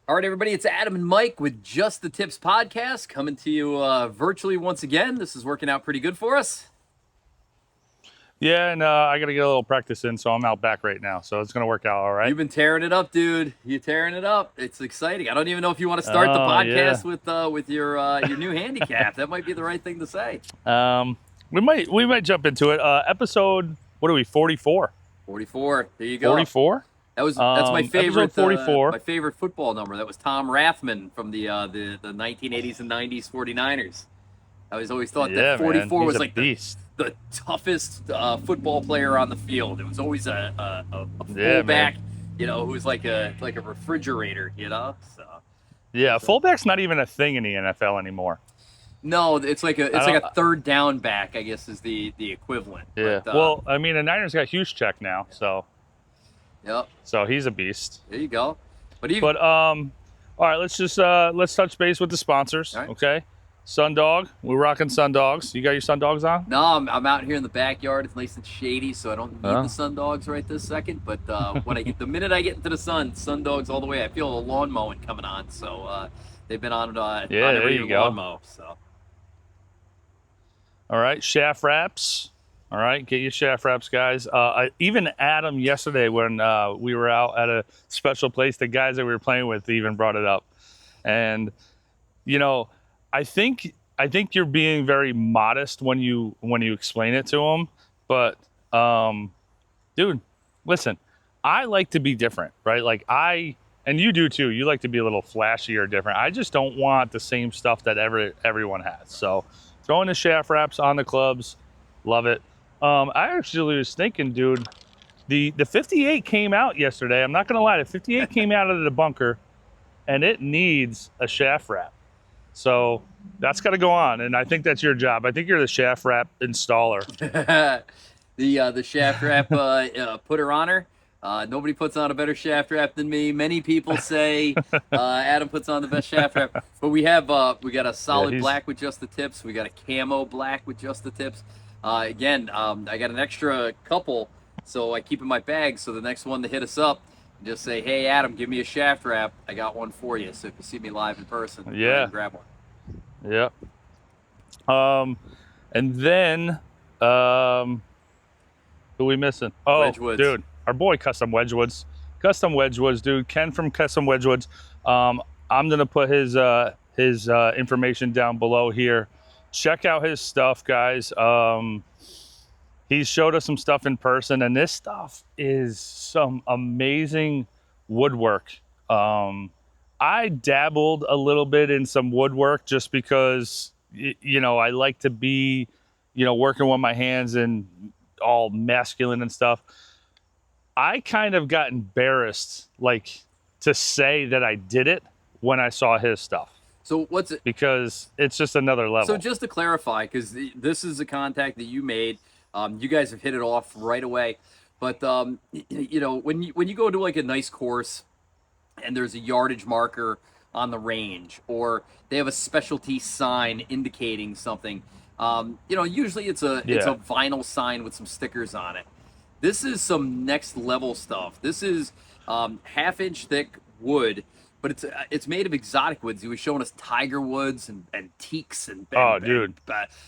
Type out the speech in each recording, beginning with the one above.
All right, everybody, it's Adam and Mike with Just the Tips Podcast coming to you virtually once again. This is working out pretty good for us. Yeah, and I got to get a little practice in, so I'm out back right now. So it's going to work out all right. You've been tearing it up, dude. You're tearing it up. It's exciting. I don't even know if you want to start the podcast with your new handicap. That might be the right thing to say. We might jump into it. Episode, what are we, 44? 44. There you go. 44? That's my favorite. Episode 44. My favorite football number. That was Tom Rathman from the 1980s and 90s 49ers. I always thought that 44 was like the toughest football player on the field. It was always a fullback, who was like a refrigerator, So fullback's not even a thing in the NFL anymore. No, it's like a third down back, I guess, is the equivalent. Yeah. But, well, I mean, the Niners got Juszczyk now, so. Yep. So he's a beast. There you go. But all right, let's touch base with the sponsors, right. Okay? Sundog, we're rocking Sundogs. You got your Sundogs on? No, I'm out here in the backyard. It's nice and shady, so I don't need the Sundogs right this second. But the minute I get into the sun, Sundogs all the way. I feel a lawn mowing coming on, so they've been on every lawn mow. So. All right, shaft wraps. All right, get your shaft wraps, guys. Even Adam yesterday when we were out at a special place, the guys that we were playing with even brought it up. And, I think you're being very modest when you explain it to them. But, dude, listen, I like to be different, right? Like and you do too. You like to be a little flashy or different. I just don't want the same stuff that everyone has. So throwing the shaft wraps on the clubs, love it. I actually was thinking, dude, the 58 came out yesterday. I'm not going to lie. The 58 came out of the bunker, and it needs a shaft wrap. So that's got to go on, and I think that's your job. I think you're the shaft wrap installer. the shaft wrap putter-oner. Nobody puts on a better shaft wrap than me. Many people say Adam puts on the best shaft wrap, but we got a solid black with just the tips. We got a camo black with just the tips. I got an extra couple, so I keep in my bag. So the next one to hit us up, just say, "Hey, Adam, give me a shaft wrap. I got one for you." So if you see me live in person, grab one. Yeah. And then, who are we missing? Oh, Wedgewoods. Dude, our boy Custom Wedgewoods, dude. Ken from Custom Wedgewoods. I'm gonna put his information down below here. Check out his stuff, guys. He's showed us some stuff in person, and this stuff is some amazing woodwork. I dabbled a little bit in some woodwork just because, I like to be, working with my hands and all masculine and stuff. I kind of got embarrassed, to say that I did it when I saw his stuff. So what's it? Because it's just another level. So just to clarify, because this is a contact that you made, you guys have hit it off right away. But when you go to like a nice course, and there's a yardage marker on the range, or they have a specialty sign indicating something, usually it's a vinyl sign with some stickers on it. This is some next level stuff. This is 1/2-inch thick wood. But it's made of exotic woods. He was showing us tiger woods and teaks and dude.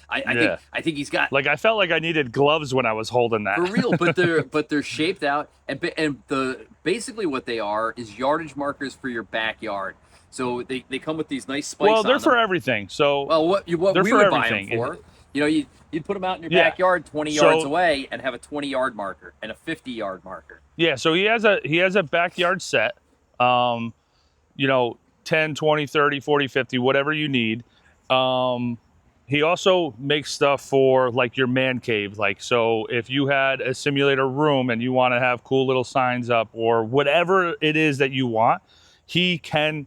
I think he's got. I felt like I needed gloves when I was holding that. For real, but they're shaped out, and basically what they are is yardage markers for your backyard. So they come with these nice spikes. Well, they're on for them. everything. So what we would buy them for. You'd put them out in your backyard 20 yards away and have a 20-yard marker and a 50-yard marker. Yeah, so he has a backyard set. 10, 20, 30, 40, 50, whatever you need. He also makes stuff for your man cave. So if you had a simulator room and you want to have cool little signs up or whatever it is that you want, he can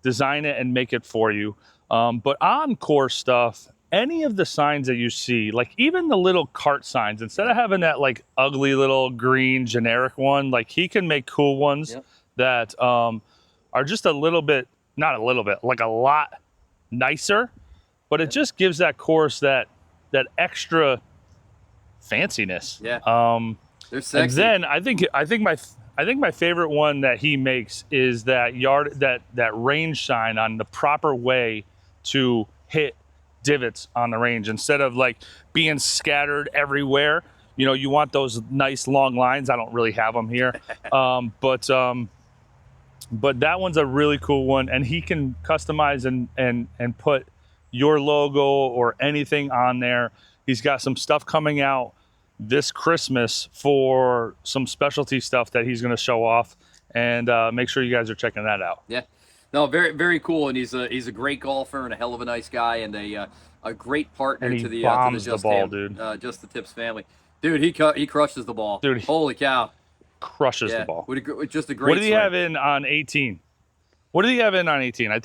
design it and make it for you. But on course stuff, any of the signs that you see, even the little cart signs, instead of having that ugly little green generic one, he can make cool ones that are just a lot nicer, but it just gives that course that extra fanciness. Yeah. They're sexy. And then I think my favorite one that he makes is that range shine on the proper way to hit divots on the range instead of like being scattered everywhere. You know, you want those nice long lines. I don't really have them here, but that one's a really cool one, and he can customize and put your logo or anything on there. He's got some stuff coming out this Christmas for some specialty stuff that he's going to show off, and make sure you guys are checking that out. Yeah, no, very very cool, and he's a great golfer and a hell of a nice guy, and a great partner And he to the bombs Just the ball, dude. Just the Tips family, dude. He crushes the ball, Dude. Holy cow, Crushes yeah, the ball. with just a great. What did he swing. have in on 18? What did he have in on 18? I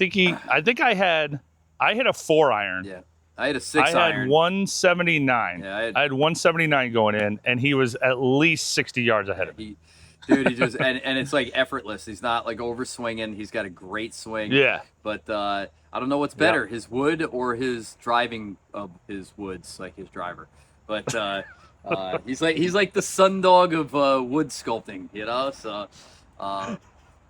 hit a 4-iron. Yeah, I had a 6 I iron. had 179. Yeah, I had 179 going in, and he was at least 60 yards ahead of me. He just and it's like effortless. He's not like over swinging. He's got a great swing. Yeah. But I don't know what's better, his wood or his driving of his woods, like his driver. But he's like the sundog of wood sculpting, you know. So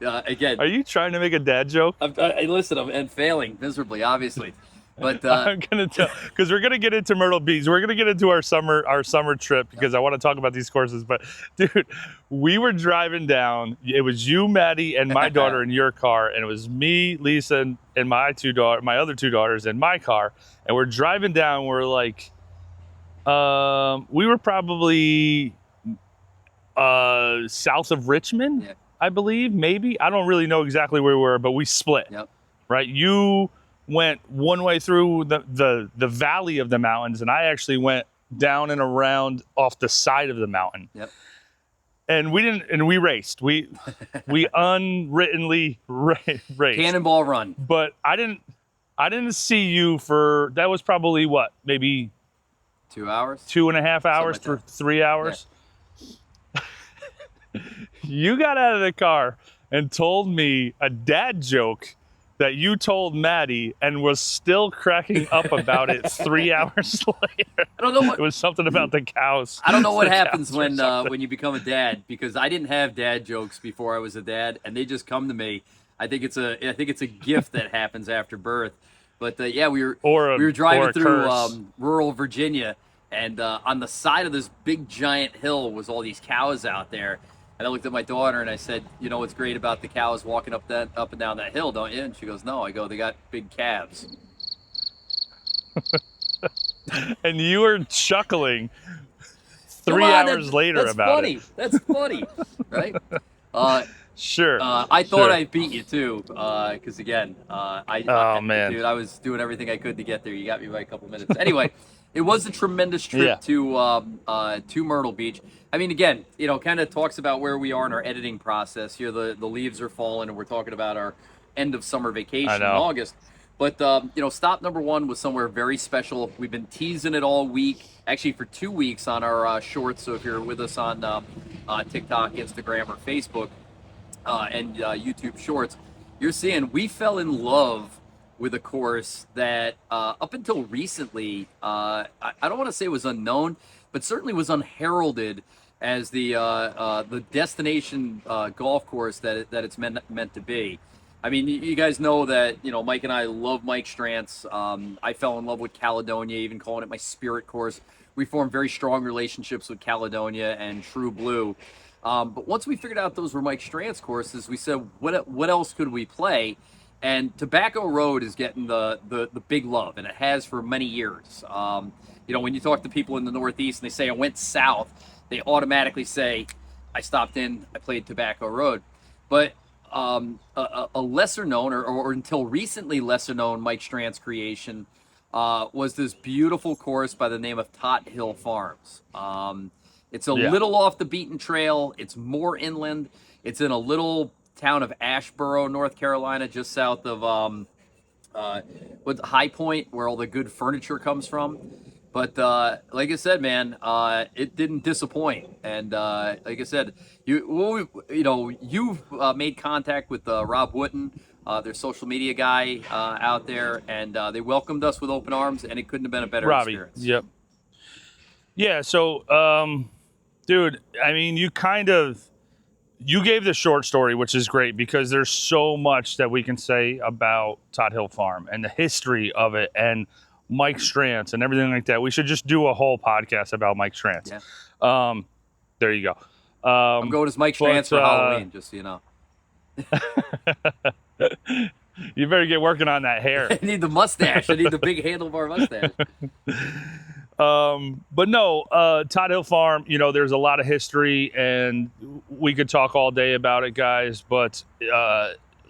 again, Are you trying to make a dad joke? listen, I'm failing miserably, obviously. But I'm gonna tell, because we're gonna get into Myrtle Beach. We're gonna get into our summer trip because I want to talk about these courses. But dude, we were driving down. It was you, Maddie, and my daughter in your car, and it was me, Lisa, and my other two daughters in my car. And we're driving down. We're like, we were probably south of Richmond, Yeah. I believe. Maybe, I don't really know exactly where we were, but we split. Yep. Right, you went one way through the valley of the mountains, and I actually went down and around off the side of the mountain. Yep. And we raced. We unwrittenly raced. Cannonball run. But I didn't see you for, that was probably what, maybe 2 hours. 2.5 hours like for that. 3 hours. You got out of the car and told me a dad joke that you told Maddie and was still cracking up about it 3 hours later. I don't know what It was something about the cows. I don't know what The happens cows or something. when you become a dad, because I didn't have dad jokes before I was a dad, and they just come to me. I think it's a gift that happens after birth. But yeah, we were driving through rural Virginia, and on the side of this big giant hill was all these cows out there. And I looked at my daughter and I said, "You know what's great about the cows walking up and down that hill, don't you?" And she goes, "No." I go, "They got big calves." And you were chuckling Come 3 on, hours later that's about funny. it. That's funny, right? Sure. I thought Sure. I beat you too, because again, man. dude, I was doing everything I could to get there. You got me by a couple minutes. Anyway, it was a tremendous trip Yeah. to Myrtle Beach. I mean, again, you know, kind of talks about where we are in our editing process. Here, the leaves are falling, and we're talking about our end of summer vacation I in know. August. But you know, stop number one was somewhere very special. We've been teasing it all week, actually for 2 weeks on our shorts. So if you're with us on TikTok, Instagram, or Facebook, and YouTube Shorts, you're seeing we fell in love with a course that up until recently, I don't want to say it was unknown, but certainly was unheralded as the destination golf course that it's meant to be. I mean, you guys know that, you know, Mike and I love Mike Strantz. I fell in love with Caledonia, even calling it my spirit course. We formed very strong relationships with Caledonia and True Blue. But once we figured out those were Mike Strantz courses, we said, what else could we play? And Tobacco Road is getting the big love, and it has for many years. You know, when you talk to people in the Northeast and they say, I went south, they automatically say, I stopped in, I played Tobacco Road. But a lesser known, or until recently lesser known Mike Strantz creation was this beautiful course by the name of Tot Hill Farms. It's a little off the beaten trail. It's more inland. It's in a little town of Asheboro, North Carolina, just south of what's High Point, where all the good furniture comes from. But like I said, man, it didn't disappoint. And like I said, you've made contact with Rob Wooten, their social media guy out there, and they welcomed us with open arms, and it couldn't have been a better Robbie, experience. yep. Yeah, so Dude, I mean, you gave the short story, which is great because there's so much that we can say about Tot Hill Farm and the history of it and Mike Strantz and everything like that. We should just do a whole podcast about Mike Strantz. Yeah. There you go. I'm going as Mike Strantz for Halloween, just so you know. You better get working on that hair. I need the mustache. I need the big handlebar mustache. But no, Tot Hill Farm, there's a lot of history and we could talk all day about it, guys. But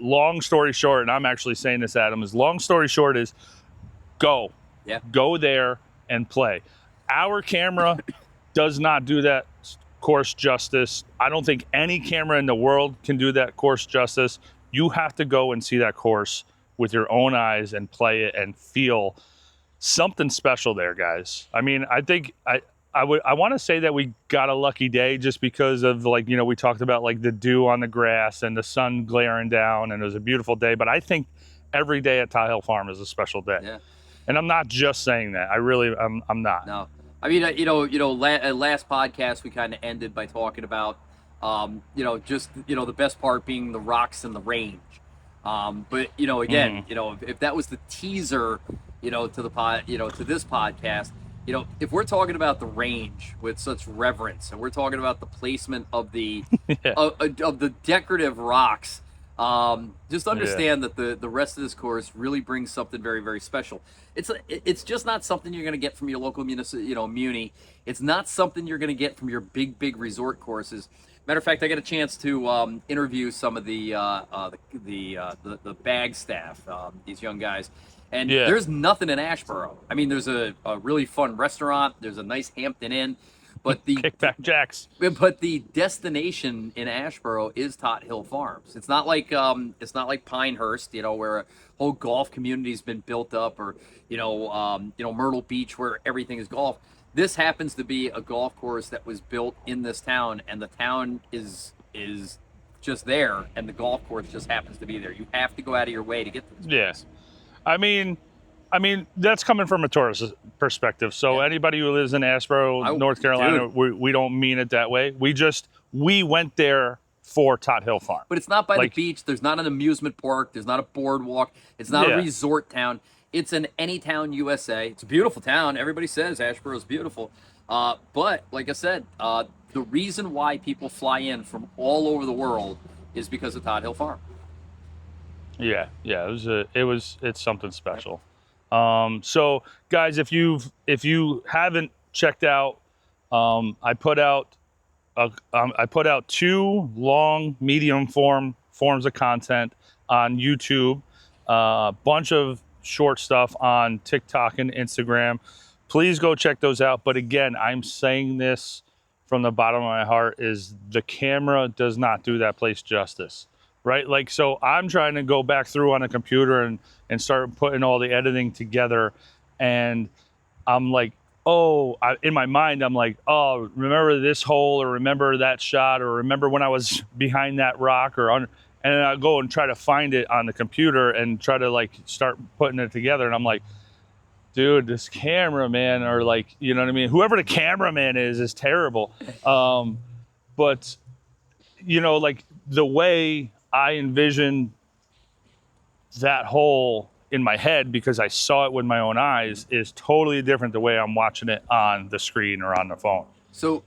long story short, and I'm actually saying this, Adam, is long story short is go. Yeah. Go there and play. Our camera does not do that course justice. I don't think any camera in the world can do that course justice. You have to go and see that course with your own eyes and play it and feel something special there, guys. I mean, I think I want to say that we got a lucky day just because of we talked about the dew on the grass and the sun glaring down and it was a beautiful day. But I think every day at Tot Hill Farm is a special day. Yeah. And I'm not just saying that. I'm not. No. I mean, last podcast we kind of ended by talking about, the best part being the rocks and the range. But again, if that was the teaser, to the to this podcast, if we're talking about the range with such reverence, and we're talking about the placement of the of the decorative rocks, just understand that the rest of this course really brings something very, very special. It's just not something you're going to get from your local muni. It's not something you're going to get from your big resort courses. Matter of fact, I got a chance to interview some of the bag staff, these young guys, and there's nothing in Asheboro. I mean, there's a really fun restaurant. There's a nice Hampton Inn, but the Kickback Jacks. But the destination in Asheboro is Tot Hill Farms. It's not like Pinehurst, where a whole golf community's been built up, or Myrtle Beach, where everything is golf. This happens to be a golf course that was built in this town, and the town is just there, and the golf course just happens to be there. You have to go out of your way to get to this place. Yes. I mean, that's coming from a tourist perspective. So anybody who lives in Asheboro, North Carolina, we don't mean it that way. We went there for Tot Hill Farm. But it's not by the beach. There's not an amusement park. There's not a boardwalk. It's not a resort town. It's in any town, USA. It's a beautiful town. Everybody says Asheboro is beautiful. But like I said, the reason why people fly in from all over the world is because of Tot Hill Farm. Yeah. It's something special. So guys, if you haven't checked out, I put out 2 long medium forms of content on YouTube, a bunch of short stuff on TikTok and Instagram. Please go check those out. But again, I'm saying this from the bottom of my heart, is the camera does not do that place justice, right? So I'm trying to go back through on a computer and start putting all the editing together. And I'm in my mind, I'm remember this hole, or remember that shot, or remember when I was behind that rock, and then I go and try to find it on the computer and try to start putting it together. And I'm like, dude, this cameraman, or you know what I mean? Whoever the cameraman is terrible. But the way I envision that hole in my head, because I saw it with my own eyes, is totally different the way I'm watching it on the screen or on the phone. So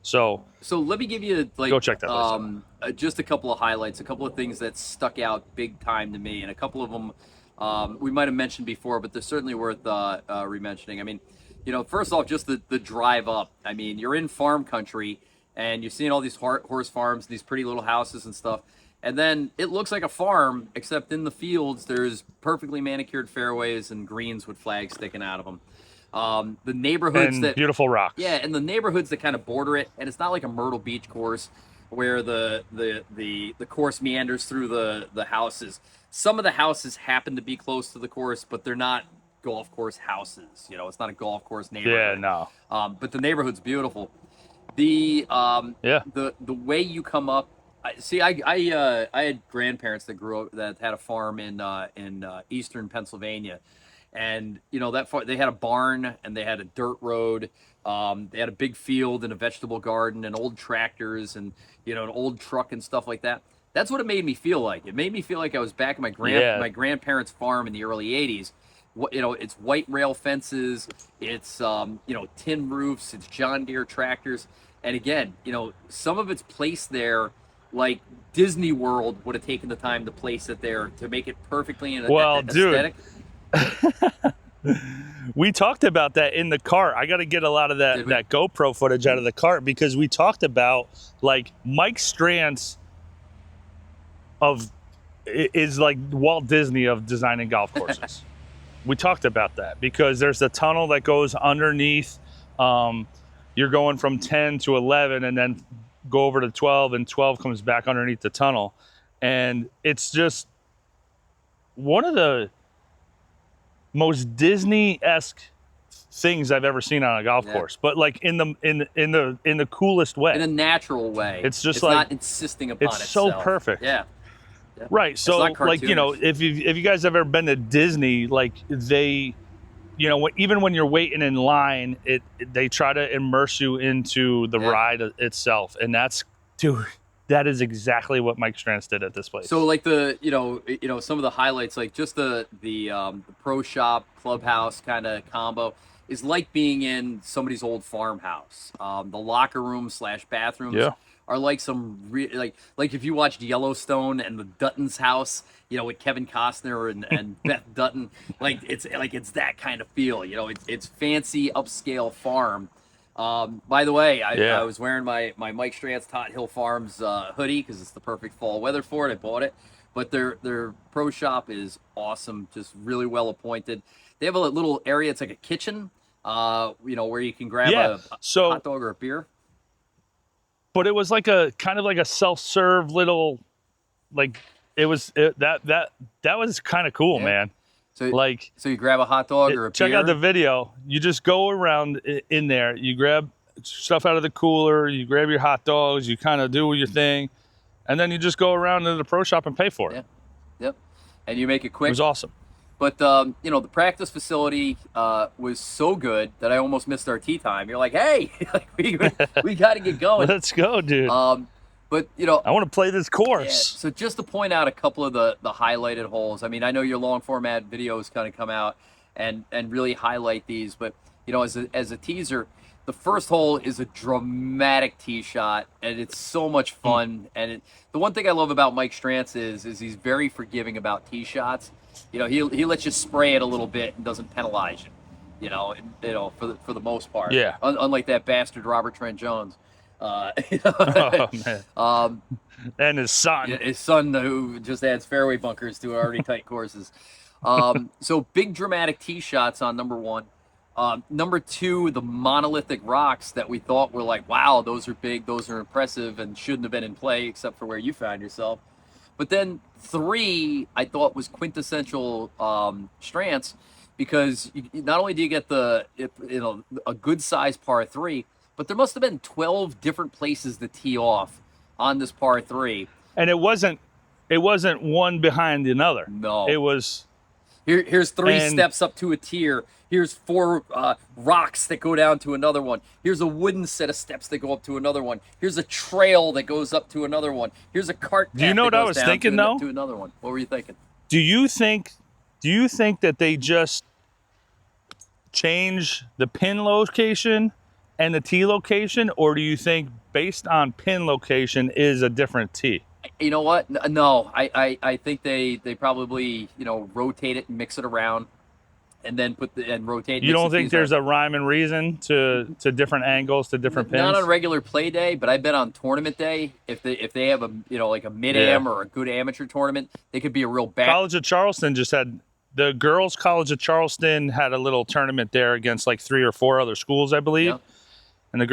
let me give you go check that out. Just a couple of highlights, a couple of things that stuck out big time to me, and a couple of them we might have mentioned before, but they're certainly worth re-mentioning. I mean, first off, just the drive up. I mean, you're in farm country, and you're seeing all these horse farms, these pretty little houses and stuff. And then it looks like a farm, except in the fields, there's perfectly manicured fairways and greens with flags sticking out of them. The neighborhoods and beautiful rocks. Yeah, and the neighborhoods that kind of border it, and it's not like a Myrtle Beach course where the course meanders through the houses. Some of the houses happen to be close to the course, but they're not golf course houses. It's not a golf course neighborhood. Yeah, no. But the neighborhood's beautiful. The way you come up. I had grandparents that grew up, that had a farm in eastern Pennsylvania, And they had a barn and they had a dirt road. They had a big field and a vegetable garden and old tractors and an old truck and stuff like that. That's what it made me feel like. It made me feel like I was back at my grandparents' farm in the early '80s. It's white rail fences, it's tin roofs, it's John Deere tractors, and again, some of it's placed there like Disney World would have taken the time to place it there to make it perfectly aesthetic. We talked about that in the cart. I got to get a lot of that GoPro footage out of the cart, because we talked about like Mike Strantz is like Walt Disney of designing golf courses. We talked about that because there's a tunnel that goes underneath. You're going from 10 to 11 and then go over to 12, and 12 comes back underneath the tunnel. And it's just one of the most Disney-esque things I've ever seen on a golf course, but like in the coolest way, in a natural way. It's just not insisting upon it's so perfect. Yeah. Right. So like, if you guys have ever been to Disney, like they, even when you're waiting in line, they try to immerse you into the ride itself. And that is exactly what Mike Strantz did at this place. So like some of the highlights, like just the pro shop clubhouse kind of combo is like being in somebody's old farmhouse. The locker room / bathrooms are like some like if you watched Yellowstone and the Dutton's house, with Kevin Costner and Beth Dutton, it's that kind of feel. It's fancy upscale farm. By the way, I was wearing my Mike Strantz Tot Hill Farms hoodie because it's the perfect fall weather for it. I bought it, but their pro shop is awesome, just really well appointed. They have a little area. It's like a kitchen, where you can grab a hot dog or a beer. But it was like a kind of like a self-serve little, like that was kind of cool, man. So you grab a hot dog or a beer. Check out the video. You just go around in there. You grab stuff out of the cooler. You grab your hot dogs. You kind of do your thing, and then you just go around to the pro shop and pay for it. Yep. And you make it quick. It was awesome. But the practice facility was so good that I almost missed our tee time. You're like, hey, we got to get going. Let's go, dude. But I want to play this course. Yeah, so just to point out a couple of the highlighted holes. I mean, I know your long format videos kind of come out and really highlight these, but as a teaser, the first hole is a dramatic tee shot, and it's so much fun. And the one thing I love about Mike Strantz is he's very forgiving about tee shots. He lets you spray it a little bit and doesn't penalize you. For the most part. Yeah. Unlike that bastard Robert Trent Jones. Oh, man. And his son who just adds fairway bunkers to already tight courses. So big dramatic tee shots on number one. Number two, the monolithic rocks that we thought were like, wow, those are big, those are impressive, and shouldn't have been in play except for where you found yourself. But then three, I thought was quintessential Strantz, because not only do you get a good sized par three, but there must have been 12 different places to tee off on this par three. And it wasn't one behind another. No. It was... Here's three steps up to a tier. Here's four rocks that go down to another one. Here's a wooden set of steps that go up to another one. Here's a trail that goes up to another one. Here's a cart path. Do you know what I was thinking, though? To another one. What were you thinking? Do you think that they just change the pin location and the tee location, or do you think based on pin location is a different tee? You know what? No, I think they probably rotate it and mix it around, and then rotate. You don't think there's a rhyme and reason to different angles to different pins? Not on regular play day, but I bet on tournament day, if they have a like a mid-am or a good amateur tournament, they could be a real bad. College of Charleston just had the girls' College of Charleston had a little tournament there against like 3 or 4 other schools, I believe, and the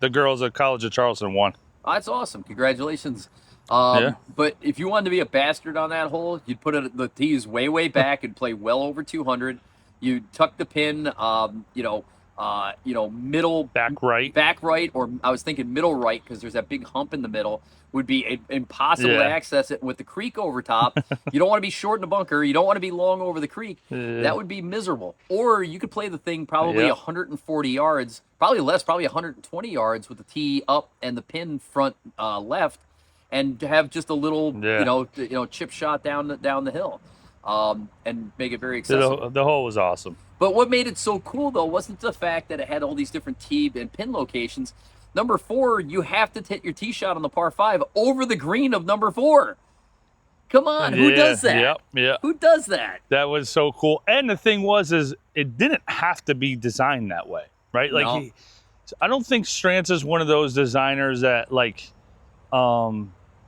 girls at College of Charleston won. Oh, that's awesome! Congratulations. But if you wanted to be a bastard on that hole, you'd put the tees way back and play well over 200. You tuck the pin, middle Back right. or I was thinking middle right because there's that big hump in the middle. Would be impossible to Yeah. access it with the creek over top. You don't want to be short in the bunker. You don't want to be long over the creek. That would be miserable. Or you could play the thing probably Yep. 140 yards, probably less, probably 120 yards with the tee up and the pin front left, and have just a little chip shot down the hill, and make it very accessible. The hole was awesome. But what made it so cool, though, wasn't the fact that it had all these different tee and pin locations. Number 4, you have to hit your tee shot on the par 5 over the green of number 4. Come on, who does that? Yeah. Who does that? That was so cool. And the thing is it didn't have to be designed that way, right? Like, No. I don't think Strantz is one of those designers that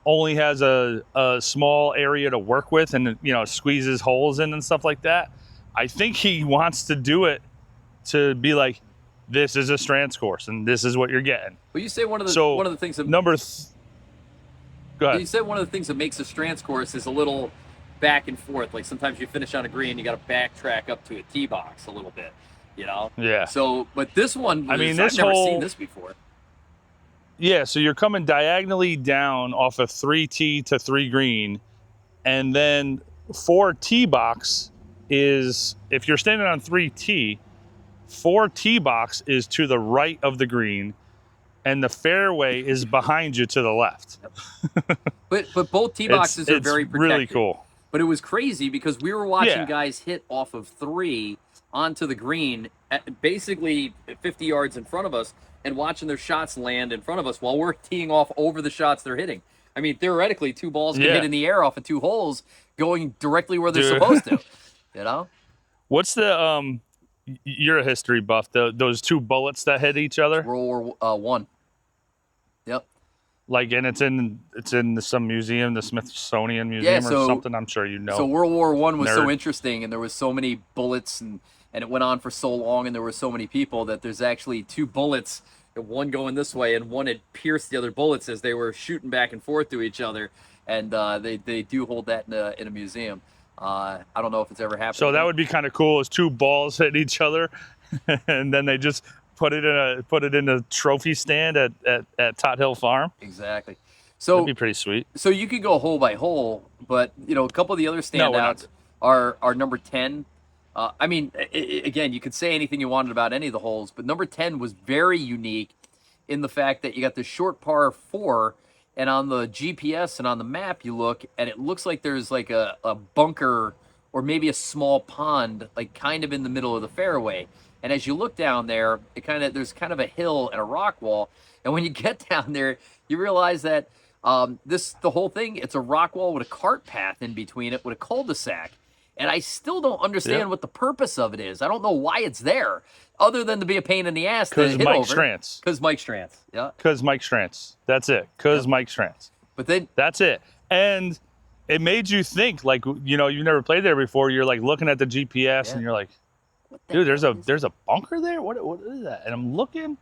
only has a small area to work with and squeezes holes in and stuff like that. I think he wants to do it to be like, this is a Strantz course and this is what you're getting. Well, you say one of the things that go ahead. You said one of the things that makes a Strantz course is a little back and forth. Like sometimes you finish on a green, you got to backtrack up to a tee box a little bit, Yeah. So, but this one, I mean, I've never seen this before. Yeah, so you're coming diagonally down off of 3 tee to 3 green, and then 4 tee box is, if you're standing on 3 tee, 4 tee box is to the right of the green, and the fairway is behind you to the left. But both tee boxes are very protected. Really cool. But it was crazy because we were watching Yeah. guys hit off of 3 onto the green, basically 50 yards in front of us, and watching their shots land in front of us while we're teeing off over the shots they're hitting. I mean, theoretically, 2 balls can hit in the air off of 2 holes, going directly where they're supposed to. What's the you're a history buff. Those 2 bullets that hit each other. World War One. Yep. Like, and it's in some museum, the Smithsonian Museum or something. I'm sure you know. So World War One was so Nerd. interesting, and there was so many bullets, and it went on for so long, and there were so many people that there's actually 2 bullets, one going this way, and one had pierced the other bullets as they were shooting back and forth to each other, and they do hold that in a museum. I don't know if it's ever happened. So that would be kind of cool, is 2 balls hit each other, and then they just put it in a trophy stand at Tot Hill Farm. Exactly. So That'd be pretty sweet. So you could go hole by hole, but a couple of the other No, we're standouts are number 10. I mean, again, you could say anything you wanted about any of the holes, but number 10 was very unique in the fact that you got this short par 4, and on the GPS and on the map you look, and it looks like there's like a bunker or maybe a small pond, like kind of in the middle of the fairway. And as you look down there, there's kind of a hill and a rock wall. And when you get down there, you realize that the whole thing, it's a rock wall with a cart path in between it with a cul-de-sac. And I still don't understand what the purpose of it is. I don't know why it's there, other than to be a pain in the ass to hit Mike over. Strantz. Because Mike Strantz. Yeah. Because Mike Strantz. That's it. Because Mike Strantz. But then That's it. And it made you think, like, you've never played there before. You're like looking at the GPS and you're like, dude, there's a bunker there? What is that? And I'm looking,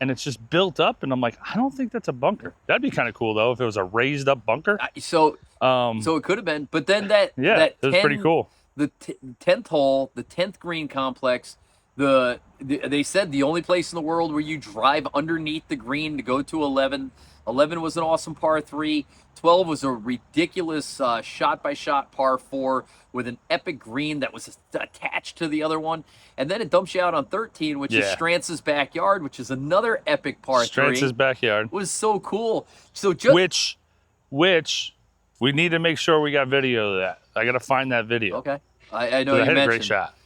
and it's just built up, and I'm like, I don't think that's a bunker. That'd be kind of cool though if it was a raised up bunker. so it could have been. But then that it was pretty cool. The 10th hole, the 10th green complex, they said the only place in the world where you drive underneath the green to go to 11. 11 was an awesome par 3. 12 was a ridiculous shot-by-shot par 4 with an epic green that was attached to the other one. And then it dumps you out on 13, which is Strantz's backyard, which is another epic par 3. Strantz's backyard. It was so cool. So just Which we need to make sure we got video of that. I got to find that video. Okay. I know you I hit mentioned. a great shot.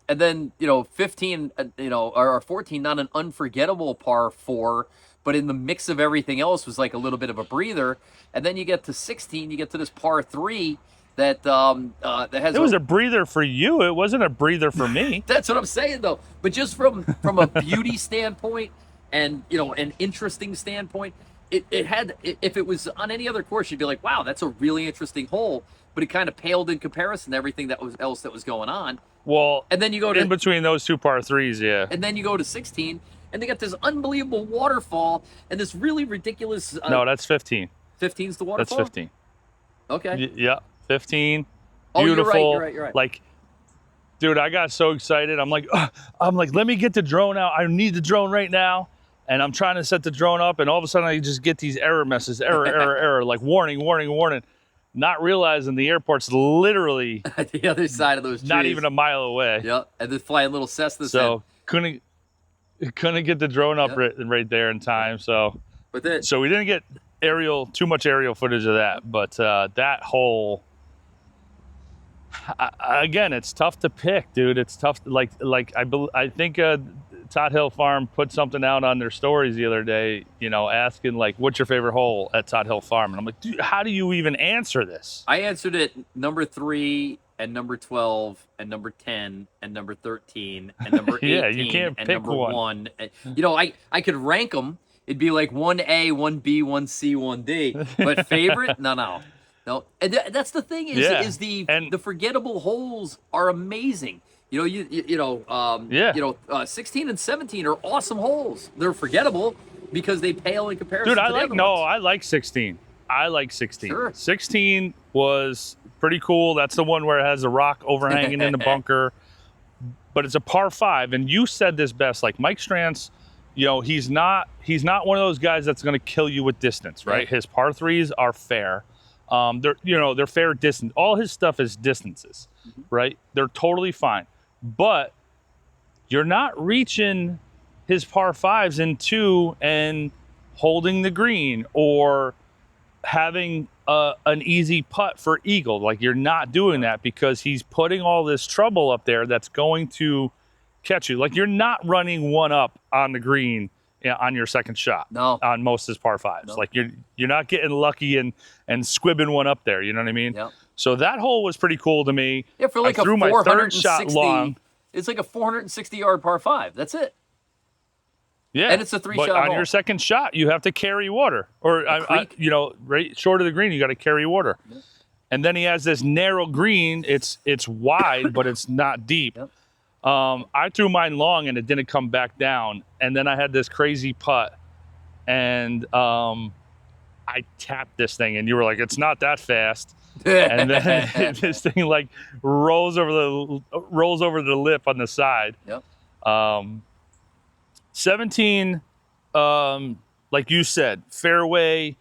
And then, 15, or 14, not an unforgettable par 4, but in the mix of everything else was like a little bit of a breather. And then you get to 16, you get to this par 3 that has. It was a breather for you. It wasn't a breather for me. That's what I'm saying, though. But just from a beauty standpoint and, an interesting standpoint, it had, if it was on any other course, you'd be like, wow, that's a really interesting hole. But it kind of paled in comparison to everything that was going on. Well, and then you go to in between those 2 par 3s, yeah. And then you go to 16, and they got this unbelievable waterfall and this really ridiculous. No, that's 15. 15's the waterfall. That's 15. Okay. Yeah, 15. Oh, Beautiful. You're right. Like, Dude, I got so excited. I'm like, let me get the drone out. I need the drone right now. And I'm trying to set the drone up, and all of a sudden I just get these error messages, error, like warning. Not realizing the airport's literally At the other side of those trees. not even a mile away. Yep, and then flying little Cessnas. So couldn't get the drone up right there in time. So we didn't get too much aerial footage of that, but that hole. Again, it's tough to pick, dude. It's tough. I think Tot Hill Farm put something out on their stories the other day, asking like, "What's your favorite hole at Tot Hill Farm?" And I'm like, dude, how do you even answer this? I answered it number 3 and number 12 and number 10 and number 13 and number 18 yeah, you can't and pick number one. 1. I could rank them. It'd be like 1A, 1B, 1C, 1D. But favorite? No. And that's the thing is the forgettable holes are amazing. 16 and 17 are awesome holes. They're forgettable because they pale in comparison. Dude, I like 16. I like 16. Sure. 16 was pretty cool. That's the one where it has a rock overhanging in the bunker. But it's a par 5, and you said this best. Like Mike Strantz, he's not one of those guys that's going to kill you with distance, right? His par 3s are fair. They're fair distance. All his stuff is distances, right? They're totally fine. But you're not reaching his par 5s in 2 and holding the green or having an easy putt for eagle. Like, you're not doing that because he's putting all this trouble up there that's going to catch you. Like, you're not running one up on the green on your second shot. No. On most of his par 5s. No. Like, you're not getting lucky and squibbing one up there. You know what I mean? Yep. So that hole was pretty cool to me. Yeah, for like I threw my third shot long. It's like a 460-yard par 5. That's it. Yeah, and it's a 3-shot on hole. your second shot, you have to carry water, or right short of the green, you got to carry water. Yep. And then he has this narrow green. It's wide, but it's not deep. Yep. I threw mine long, and it didn't come back down. And then I had this crazy putt, and I tapped this thing, and you were like, "It's not that fast." And then this thing like rolls over the lip on the side. Yep. 17, like you said, fairway,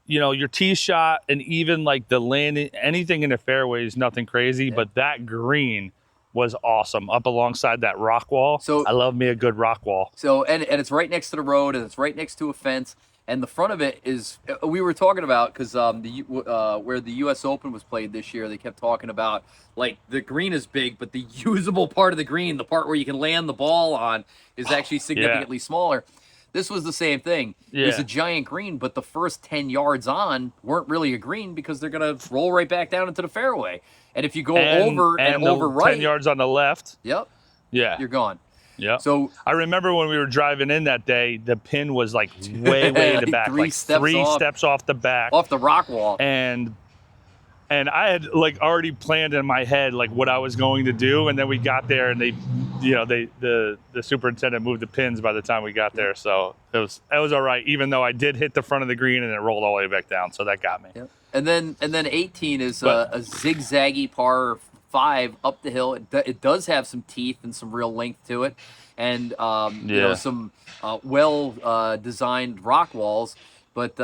your tee shot and even like the landing, anything in the fairway is nothing crazy, but that green was awesome up alongside that rock wall. So I love me a good rock wall. So, and it's right next to the road, and it's right next to a fence. And the front of it is, we were talking about, because where the U.S. Open was played this year, they kept talking about, like, the green is big, but the usable part of the green, the part where you can land the ball on, is actually significantly smaller. This was the same thing. Yeah. It was a giant green, but the first 10 yards on weren't really a green because they're going to roll right back down into the fairway. And if you go over right, 10 yards on the left. Yep. Yeah. You're gone. Yeah. So I remember when we were driving in that day, the pin was like way in the back, three steps off the back, off the rock wall. And I had like already planned in my head like what I was going to do, and then we got there, and the superintendent moved the pins by the time we got there, so it was all right. Even though I did hit the front of the green and it rolled all the way back down, so that got me. Yep. And then 18 is a zigzaggy par 5 up the hill. It does have some teeth and some real length to it, and some designed rock walls. But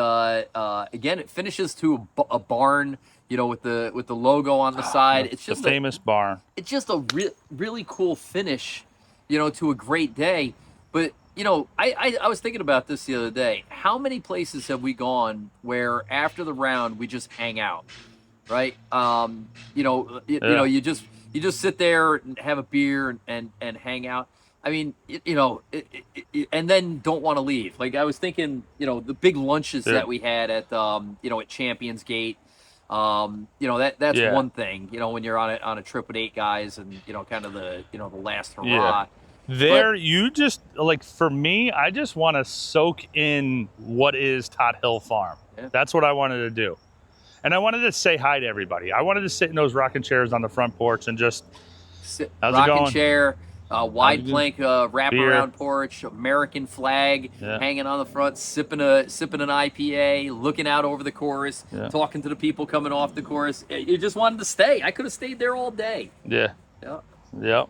again, it finishes to a barn, with the logo on the side. It's just the famous barn. It's just a really cool finish, to a great day. But I was thinking about this the other day. How many places have we gone where after the round we just hang out? Right. You just sit there and have a beer and hang out. I mean, and then don't want to leave. Like, I was thinking, the big lunches that we had at at Champions Gate. That's one thing, when you're on a trip with 8 guys and, kind of the last hurrah. Yeah. You just, like, for me, I just want to soak in what is Tot Hill Farm. Yeah. That's what I wanted to do. And I wanted to say hi to everybody. I wanted to sit in those rocking chairs on the front porch and just sit, rocking chair, wide plank wraparound porch, American flag hanging on the front, sipping an IPA, looking out over the course, talking to the people coming off the course. You just wanted to stay. I could have stayed there all day. Yeah. Yeah. Yep.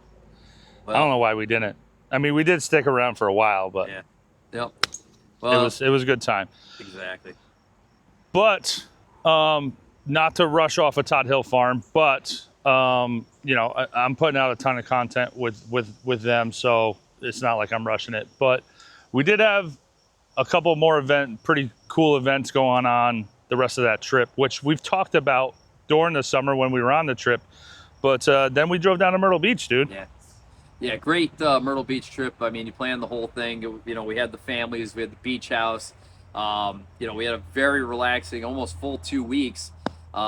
Well, I don't know why we didn't. I mean, we did stick around for a while, but yeah. Yep. Well, it was a good time. exactly. But not to rush off of Tot Hill Farm, but you know, I'm putting out a ton of content with them, so it's not like I'm rushing it. But we did have a couple more pretty cool events going on the rest of that trip, which we've talked about during the summer when we were on the trip. But then we drove down to Myrtle Beach, dude. Yeah. Yeah, great Myrtle Beach trip. I mean, you planned the whole thing. You know, we had the families, we had the beach house. You know, we had a very relaxing, almost full 2 weeks. You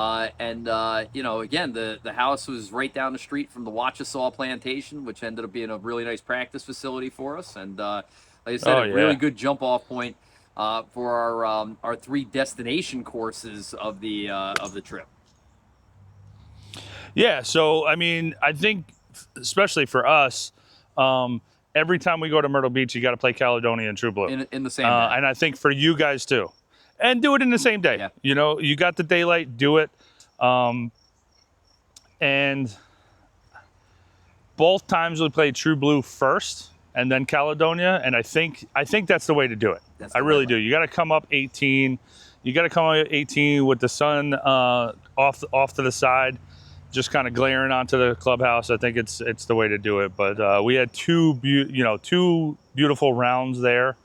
know, again, the house was right down the street from the Wachasaw Plantation, which ended up being a really nice practice facility for us. And like I said, a really good jump off point for our 3 destination courses of the trip. Yeah, so I mean, I think especially for us, every time we go to Myrtle Beach, you got to play Caledonia and True Blue In the same day. and I think for you guys too, and do it in the same day. Yeah. You know, you got the daylight, do it. And both times we played True Blue first, and then Caledonia, and I think that's the way to do it. I really do. You got to come up 18. You got to come up 18 with the sun off to the side, just kind of glaring onto the clubhouse. I think it's the way to do it. But we had two beautiful rounds there.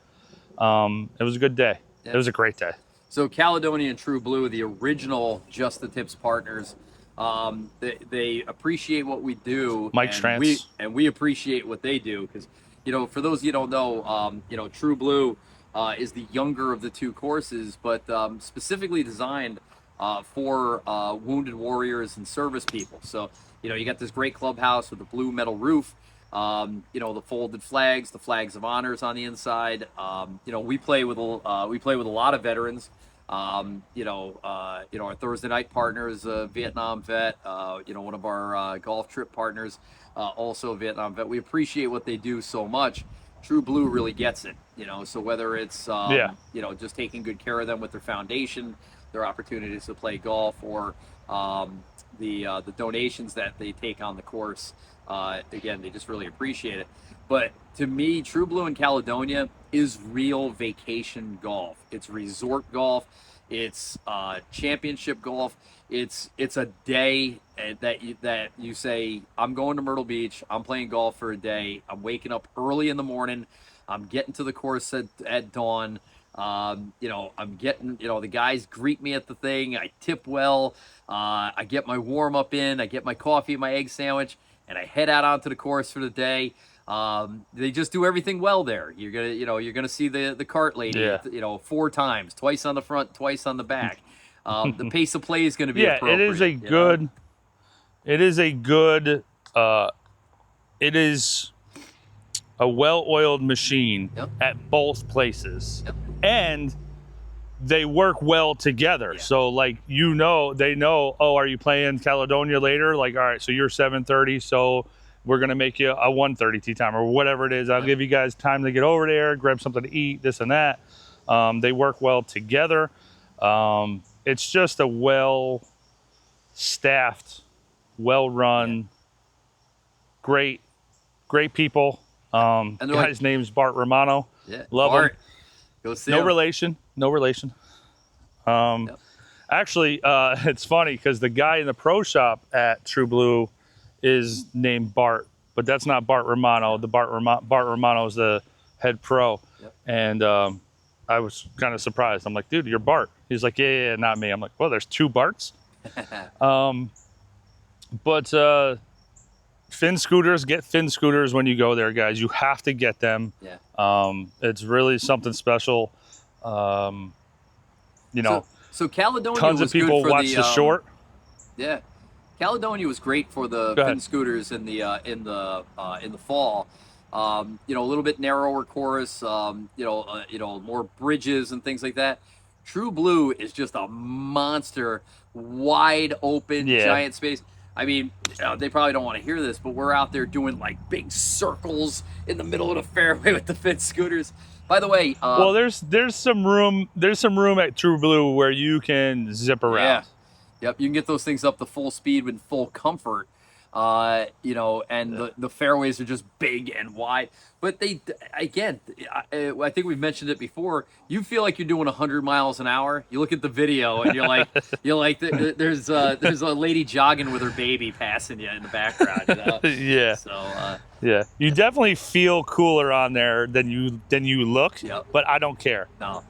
It was a good day. Yeah. It was a great day. So Caledonia and True Blue, the original Just the Tips partners, they appreciate what we do. Mike Strantz. We appreciate what they do because, you know, for those you don't know, you know, True Blue is the younger of the 2 courses, but specifically designed for wounded warriors and service people. So, you know, you got this great clubhouse with a blue metal roof, you know, the folded flags, the flags of honors on the inside. You know, we play with a lot of veterans. You know, our Thursday night partner is a Vietnam vet. You know, one of our golf trip partners, also a Vietnam vet. We appreciate what they do so much. True Blue really gets it, you know, so whether it's, you know, just taking good care of them with their foundation, their opportunities to play golf, or the donations that they take on the course. Again, they just really appreciate it. But to me, True Blue and Caledonia is real vacation golf. It's resort golf. It's championship golf. It's a day that you say, I'm going to Myrtle Beach. I'm playing golf for a day. I'm waking up early in the morning. I'm getting to the course at dawn. You know, I'm getting, you know, the guys greet me at the thing. I tip well. I get my warm up in. I get my coffee, my egg sandwich, and I head out onto the course for the day. They just do everything well there. You're gonna see the cart lady, you know, 4 times, twice on the front, twice on the back. The pace of play is going to be appropriate. It is a good. It is a well-oiled machine at both places, and they work well together. Yeah. So, like, you know, they know. Oh, are you playing Caledonia later? Like, all right, so you're 7:30. So we're gonna make you a 1:30 tee time or whatever it is. I'll give you guys time to get over there, grab something to eat, this and that. They work well together. It's just a well-staffed, well-run, great people. And the guy's name's Bart Romano. Yeah, love Bart. him. Go see no him. relation. Actually, it's funny because the guy in the pro shop at True Blue is named Bart, but that's not Bart Romano. Bart Romano is the head pro, and I was kind of surprised. I'm like, dude, you're Bart. He's like, yeah, not me. I'm like, well, there's 2 Barts. But Finn scooters, get Finn scooters when you go there, guys. You have to get them. Yeah. It's really something special. You know, so Caledonia tons was of people good for watch the short. Yeah, Caledonia was great for the Finn scooters in the fall. You know, a little bit narrower course. You know, more bridges and things like that. True Blue is just a monster, wide open, giant space. I mean, they probably don't want to hear this, but we're out there doing like big circles in the middle of the fairway with the Finn scooters. By the way, well, there's some room at True Blue where you can zip around. Yeah, yep, you can get those things up to full speed with full comfort. You know, and the fairways are just big and wide. But they, again, I think we've mentioned it before. You feel like you're doing 100 miles an hour. You look at the video and you're like, there's a lady jogging with her baby passing you in the background. You know? Yeah. So yeah, you definitely feel cooler on there than you look. Yep. But I don't care. no.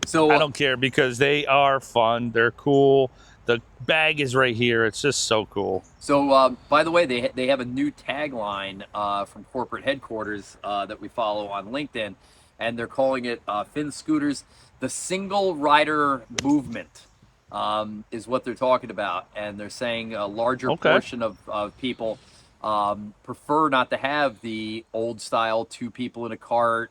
So I don't care because they are fun. They're cool. The bag is right here. It's just so cool. So, by the way, they have a new tagline from corporate headquarters that we follow on LinkedIn, and they're calling it Finn Scooters, the single rider movement is what they're talking about. And they're saying a larger portion of people prefer not to have the old style 2 people in a car